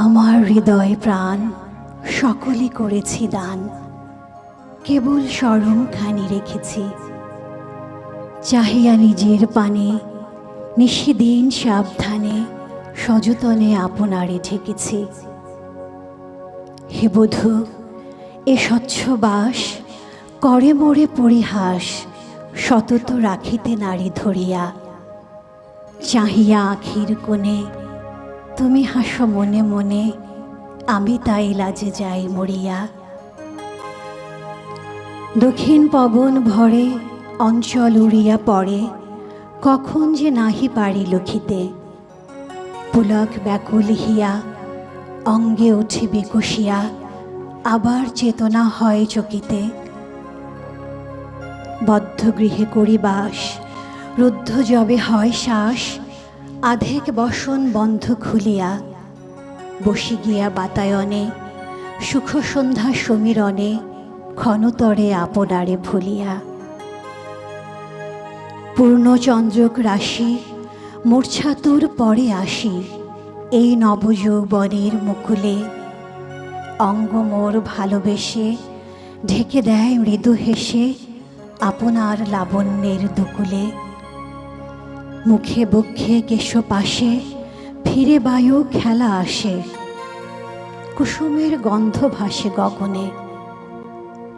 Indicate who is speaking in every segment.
Speaker 1: আমার হৃদয় প্রাণ সকলে করেছি দান, কেবল শরমখানি রেখেছি। চাহিয়া নিজের পানে নিশিদিন সাবধানে সযতনে আপনারে ঠেকেছি। হে বধূ, এ স্বচ্ছ বাস করে মোরে পরিহাস, সতত রাখিতে নারী ধরিয়া। চাহিয়া আখির কোণে তুমি হাসো মনে মনে, আমি তাই লাজে যাই মরিয়া। দক্ষিণ পবন ভরে অঞ্চল উড়িয়া পড়ে, কখন যে নাহি পারি লখিতে। পুলক ব্যাকুল হিয়া অঙ্গে ওঠে বিকশিয়া, আবার চেতনা হয় চকিতে। বদ্ধ গৃহে করি বাস, রুদ্ধ যবে হয় শ্বাস, আধেক বসন বন্ধ খুলিয়া। বসি গিয়া বাতায়নে সুখ সন্ধ্যা সমীরণে, ক্ষণতরে আপনারে ভুলিয়া। পূর্ণচন্দ্রক রাশি মূর্ছাতুর পরে আসি, এই নবযৌবনের মুকুলে। অঙ্গ মোর ভালোবেসে ঢেকে দেয় মৃদু হেসে, আপনার লাবণ্যের দুকুলে। মুখে বক্ষে কেশ পাশে ফিরে বায়ু খেলা আসে, কুসুমের গন্ধ ভাসে গগনে।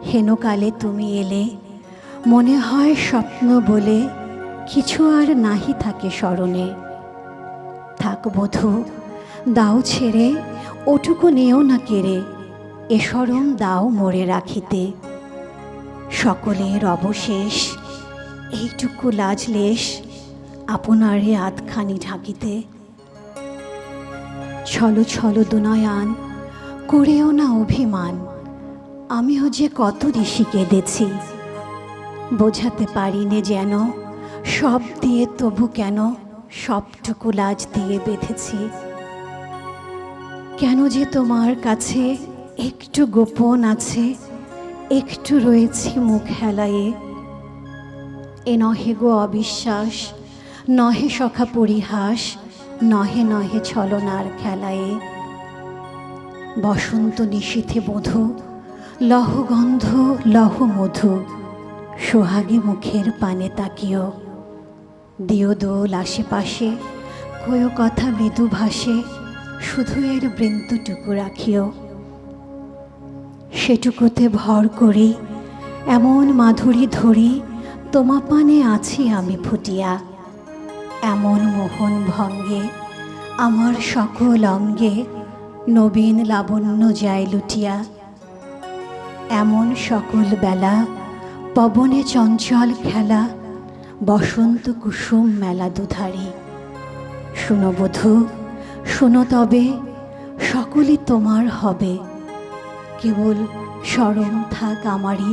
Speaker 1: হেনকালে তুমি এলে, মনে হয় স্বপ্ন বলে কিছু আর নাহি থাকে স্মরণে। থাক বধূ, দাও ছেড়ে ওটুকু নেও না কেড়ে, এ শরম দাও মোরে রাখিতে। সকলের অবশেষ এইটুকু লাজলেশ, আপনারে আধখানি ঢাকিতে। ছলো ছলো দুনয়ান করেও না অভিমান, আমিও যে কত ঋষি কেঁদেছি। বোঝাতে পারিনে যেন সব দিয়ে, তবু কেন সবটুকু লাজ দিয়ে বেঁধেছি। কেন যে তোমার কাছে একটু গোপন আছে, একটু রয়েছি মুখ হেলায়ে। এ নহে গো অবিশ্বাস, নহে সখা পরিহাস, নহে নহে ছলনার খেলায়ে। বসন্ত নিশীথে বধূ, লহ গন্ধ লহ মধু, সোহাগী মুখের পানে তাকিও। দিও দোল আশেপাশে, কয়ো কথা মৃদু ভাসে, শুধু এর বৃন্তটুকু রাখিও। সেটুকুতে ভর করি এমন মাধুরী ধরি, তোমা পানে আছি আমি ফুটিয়া। এমন মোহন ভঙ্গে আমার সকল অঙ্গে, নবীন লাবণ্য যায় লুটিয়া। এমন সকল বেলা পবনে চঞ্চল খেলা, বসন্ত কুসুম মেলা দুধারি। শুনো বধূ, শুনো তবে, সকলই তোমার হবে, কেবল শরম থাক আমারই।